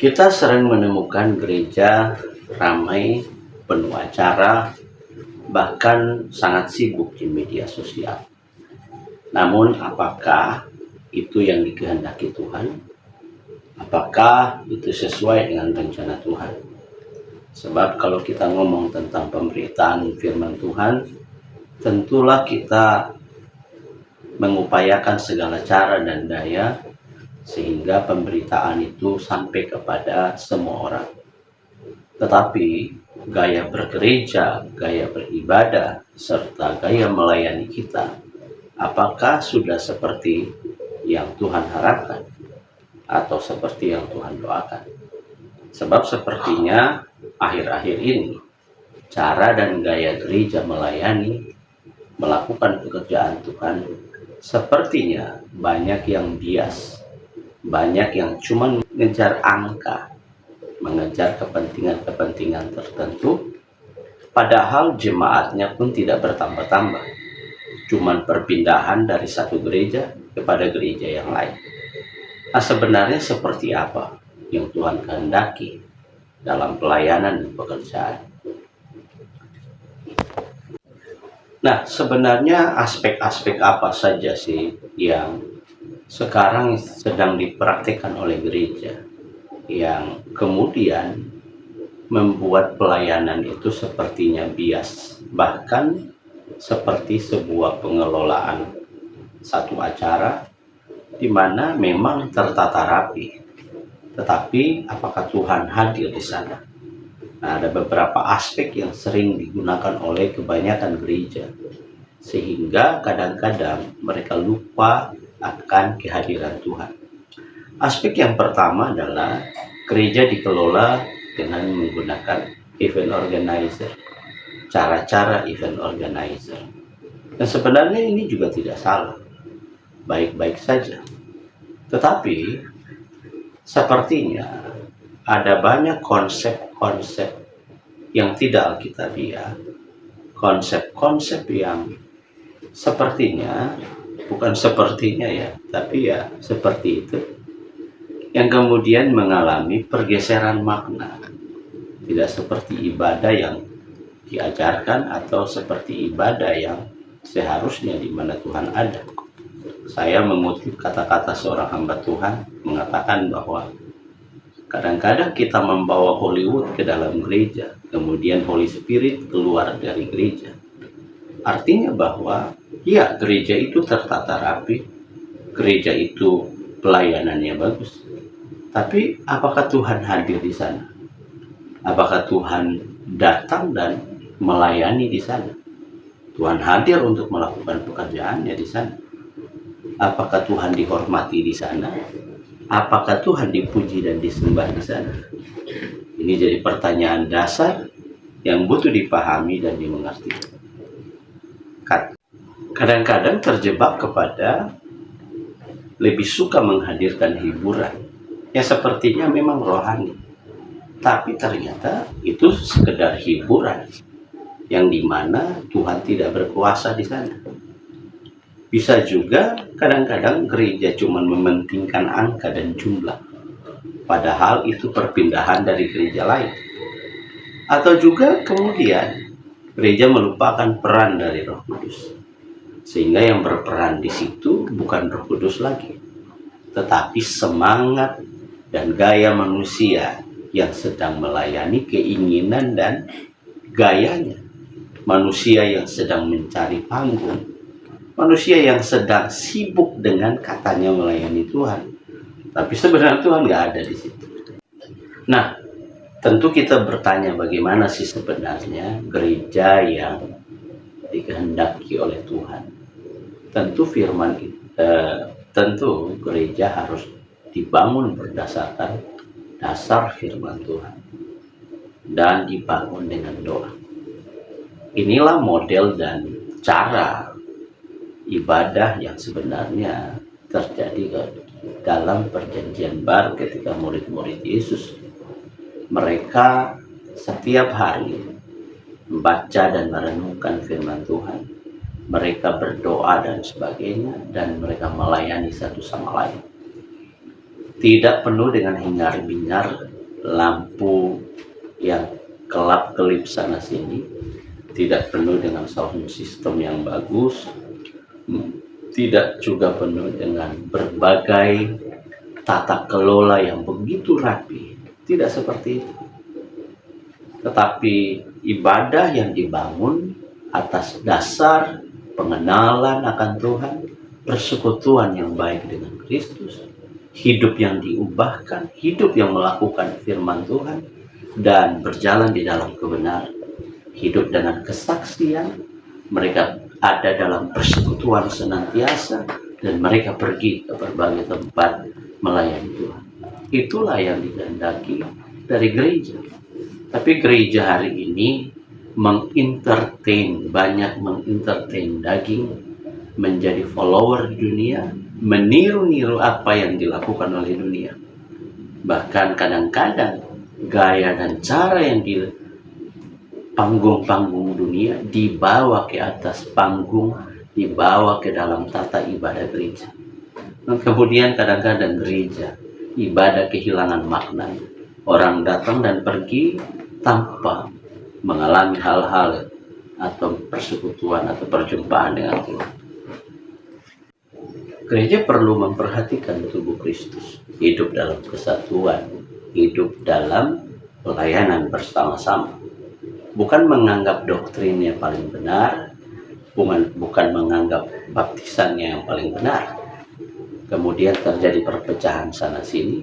Kita sering menemukan gereja ramai, penuh acara, bahkan sangat sibuk di media sosial. Namun apakah itu yang dikehendaki Tuhan? Apakah itu sesuai dengan rencana Tuhan? Sebab kalau kita ngomong tentang pemberitaan firman Tuhan, tentulah kita mengupayakan segala cara dan daya sehingga pemberitaan itu sampai kepada semua orang. Tetapi gaya bergereja, gaya beribadah, serta gaya melayani kita, apakah sudah seperti yang Tuhan harapkan atau seperti yang Tuhan doakan? Sebab sepertinya akhir-akhir ini cara dan gaya gereja melayani, melakukan pekerjaan Tuhan, sepertinya banyak yang bias, banyak yang cuma mengejar angka, mengejar kepentingan-kepentingan tertentu, padahal jemaatnya pun tidak bertambah-tambah, cuman perpindahan dari satu gereja kepada gereja yang lain. Nah, sebenarnya seperti apa yang Tuhan kehendaki dalam pelayanan dan pekerjaan? Nah, sebenarnya aspek-aspek apa saja sih yang sekarang sedang dipraktikkan oleh gereja yang kemudian membuat pelayanan itu sepertinya bias, bahkan seperti sebuah pengelolaan satu acara di mana memang tertata rapi, tetapi apakah Tuhan hadir di sana? Nah, ada beberapa aspek yang sering digunakan oleh kebanyakan gereja, sehingga kadang-kadang mereka lupa akan kehadiran Tuhan. Aspek yang pertama adalah gereja dikelola dengan menggunakan event organizer, cara-cara event organizer. Dan sebenarnya ini juga tidak salah, baik-baik saja. Tetapi sepertinya ada banyak konsep-konsep yang tidak alkitabiah, konsep-konsep yang sepertinya, bukan sepertinya ya, tapi ya seperti itu, yang kemudian mengalami pergeseran makna, tidak seperti ibadah yang diajarkan atau seperti ibadah yang seharusnya di mana Tuhan ada. Saya mengutip kata-kata seorang hamba Tuhan mengatakan bahwa kadang-kadang kita membawa Hollywood ke dalam gereja, kemudian Holy Spirit keluar dari gereja. Artinya bahwa ya, gereja itu tertata rapi, gereja itu pelayanannya bagus. Tapi apakah Tuhan hadir di sana? Apakah Tuhan datang dan melayani di sana? Tuhan hadir untuk melakukan pekerjaannya di sana. Apakah Tuhan dihormati di sana? Apakah Tuhan dipuji dan disembah di sana? Ini jadi pertanyaan dasar yang butuh dipahami dan dimengerti. Kadang-kadang terjebak kepada lebih suka menghadirkan hiburan, ya sepertinya memang rohani, tapi ternyata itu sekedar hiburan yang dimana Tuhan tidak berkuasa di sana. Bisa juga kadang-kadang gereja cuma mementingkan angka dan jumlah, padahal itu perpindahan dari gereja lain. Atau juga kemudian gereja melupakan peran dari Roh Kudus, sehingga yang berperan di situ bukan Roh Kudus lagi, tetapi semangat dan gaya manusia yang sedang melayani keinginan dan gayanya. Manusia yang sedang mencari panggung, manusia yang sedang sibuk dengan katanya melayani Tuhan, tapi sebenarnya Tuhan nggak ada di situ. Nah, tentu kita bertanya bagaimana sih sebenarnya gereja yang dikehendaki oleh Tuhan. Tentu tentu gereja harus dibangun berdasarkan dasar firman Tuhan dan dibangun dengan doa. Inilah model dan cara ibadah yang sebenarnya terjadi dalam perjanjian baru ketika murid-murid Yesus. Mereka setiap hari membaca dan merenungkan firman Tuhan. Mereka berdoa dan sebagainya, dan mereka melayani satu sama lain. Tidak penuh dengan hingar-bingar lampu yang kelap-kelip sana sini, tidak penuh dengan sound system yang bagus, tidak juga penuh dengan berbagai tata kelola yang begitu rapi. Tidak seperti itu. Tetapi ibadah yang dibangun atas dasar pengenalan akan Tuhan, persekutuan yang baik dengan Kristus, hidup yang diubahkan, hidup yang melakukan firman Tuhan, dan berjalan di dalam kebenaran, hidup dengan kesaksian. Mereka ada dalam persekutuan senantiasa, dan mereka pergi ke berbagai tempat melayani Tuhan. Itulah yang dikehendaki dari gereja. Tapi gereja hari ini banyak mengentertain daging, menjadi follower di dunia, meniru-niru apa yang dilakukan oleh dunia. Bahkan kadang-kadang gaya dan cara yang di panggung-panggung dunia dibawa ke atas panggung, dibawa ke dalam tata ibadah gereja. Dan kemudian kadang-kadang gereja, ibadah kehilangan makna. Orang datang dan pergi tanpa mengalami hal-hal atau persekutuan atau perjumpaan dengan Tuhan. Gereja perlu memperhatikan tubuh Kristus, hidup dalam kesatuan, hidup dalam pelayanan bersama-sama. Bukan menganggap doktrinnya paling benar, bukan menganggap baptisannya yang paling benar. Kemudian terjadi perpecahan sana-sini,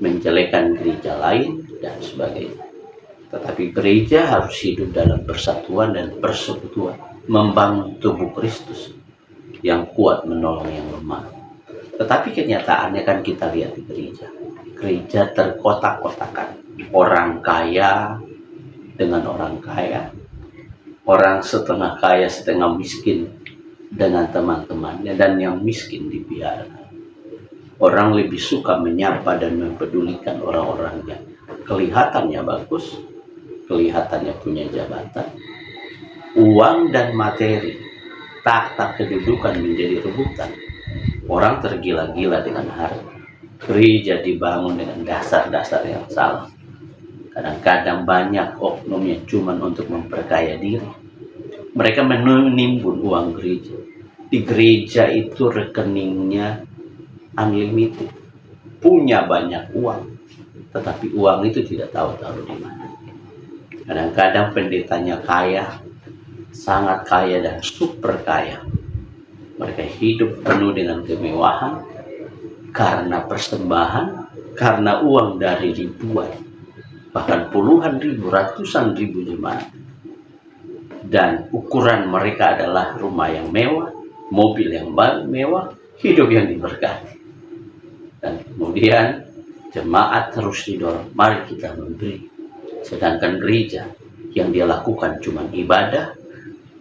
menjelekan gereja lain, dan sebagainya. Tetapi gereja harus hidup dalam persatuan dan persekutuan, membangun tubuh Kristus yang kuat menolong yang lemah. Tetapi kenyataannya kan kita lihat di gereja. Gereja terkotak-kotakan. Orang kaya dengan orang kaya, orang setengah kaya setengah miskin dengan teman-temannya, dan yang miskin dibiarkan. Orang lebih suka menyapa dan mempedulikan orang-orang yang kelihatannya bagus, kelihatannya punya jabatan, uang dan materi, tahta kedudukan menjadi rebutan. Orang tergila-gila dengan harta. Gereja dibangun dengan dasar-dasar yang salah. Kadang-kadang banyak oknum yang cuma untuk memperkaya diri. Mereka menimbun uang gereja. Di gereja itu rekeningnya unlimited, punya banyak uang, tetapi uang itu tidak tahu-tahu di mana. Kadang-kadang pendetanya kaya, sangat kaya dan super kaya. Mereka hidup penuh dengan kemewahan karena persembahan, karena uang dari ribuan, bahkan puluhan ribu, ratusan ribu jemaat. Dan ukuran mereka adalah rumah yang mewah, mobil yang mewah, hidup yang diberkati. Dan kemudian jemaat terus didorong, mari kita memberi. Sedangkan gereja yang dia lakukan cuma ibadah,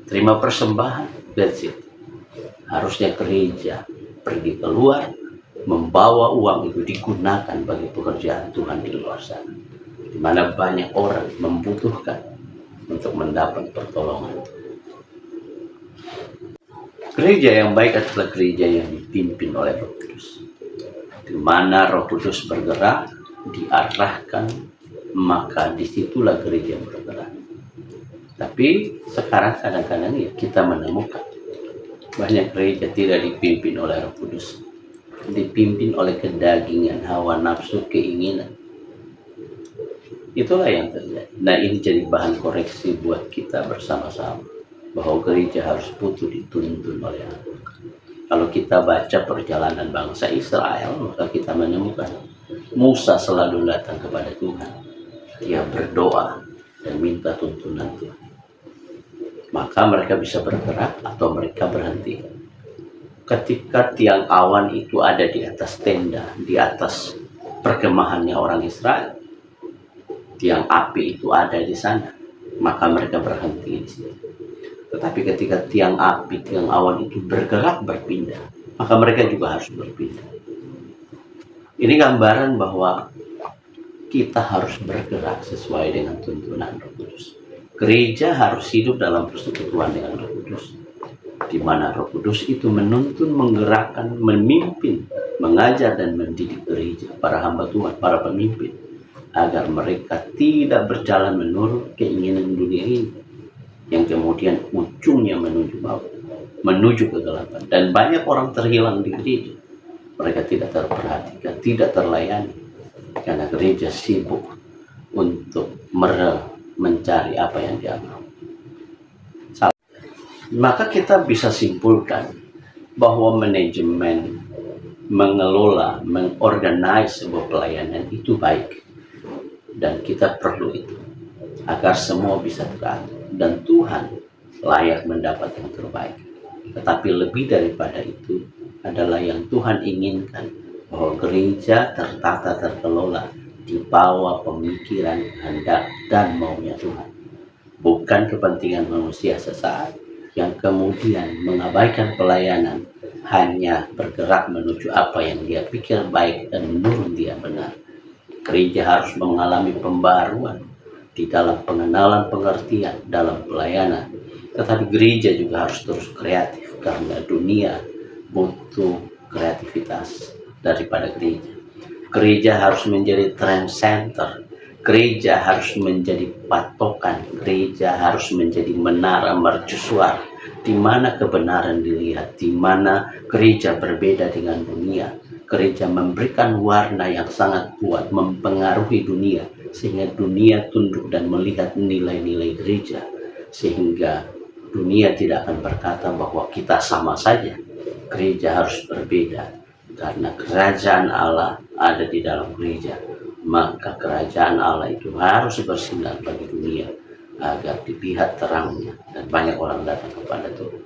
terima persembahan, that's it. Harusnya gereja pergi keluar, membawa uang itu digunakan bagi pekerjaan Tuhan di luar sana, di mana banyak orang membutuhkan untuk mendapat pertolongan. Gereja yang baik adalah gereja yang dipimpin oleh Roh Kudus, di mana Roh Kudus bergerak, diarahkan, maka disitulah gereja bergerak. Tapi sekarang kadang-kadang ya kita menemukan banyak gereja tidak dipimpin oleh Roh Kudus, dipimpin oleh kedagingan, hawa nafsu, keinginan. Itulah yang terjadi. Nah, ini jadi bahan koreksi buat kita bersama-sama, bahwa gereja harus butuh dituntun oleh Allah. Kalau kita baca perjalanan bangsa Israel, maka kita menemukan Musa selalu datang kepada Tuhan. Dia berdoa dan minta tuntunan Tuhan. Maka mereka bisa bergerak atau mereka berhenti. Ketika tiang awan itu ada di atas tenda, di atas perkemahannya orang Israel, tiang api itu ada di sana, maka mereka berhenti di sini. Tetapi ketika tiang api, tiang awan itu bergerak berpindah, maka mereka juga harus berpindah. Ini gambaran bahwa kita harus bergerak sesuai dengan tuntunan Roh Kudus. Gereja harus hidup dalam persekutuan dengan Roh Kudus, di mana Roh Kudus itu menuntun, menggerakkan, memimpin, mengajar dan mendidik gereja, para hamba Tuhan, para pemimpin, agar mereka tidak berjalan menurut keinginan dunia ini yang kemudian ujungnya menuju maut, menuju kegelapan. Dan banyak orang terhilang di gereja. Mereka tidak terperhatikan, tidak terlayani karena gereja sibuk untuk mencari apa yang dia mau. Maka kita bisa simpulkan bahwa manajemen mengelola, mengorganize sebuah pelayanan itu baik, dan kita perlu itu agar semua bisa teratur dan Tuhan layak mendapat yang terbaik. Tetapi lebih daripada itu adalah yang Tuhan inginkan, bahwa gereja tertata, terkelola di bawah pemikiran, kehendak, dan maunya Tuhan, bukan kepentingan manusia sesaat yang kemudian mengabaikan pelayanan, hanya bergerak menuju apa yang dia pikir baik dan menurut dia benar. Gereja harus mengalami pembaruan di dalam pengenalan pengertian dalam pelayanan, tetapi gereja juga harus terus kreatif karena dunia butuh kreativitas daripada gereja. Gereja harus menjadi trend center, gereja harus menjadi patokan, gereja harus menjadi menara mercusuar di mana kebenaran dilihat, di mana gereja berbeda dengan dunia. Gereja memberikan warna yang sangat kuat, mempengaruhi dunia, sehingga dunia tunduk dan melihat nilai-nilai gereja, sehingga dunia tidak akan berkata bahwa kita sama saja. Gereja harus berbeda, karena kerajaan Allah ada di dalam gereja. Maka kerajaan Allah itu harus bersinar bagi dunia agar dilihat terangnya dan banyak orang datang kepada Tuhan.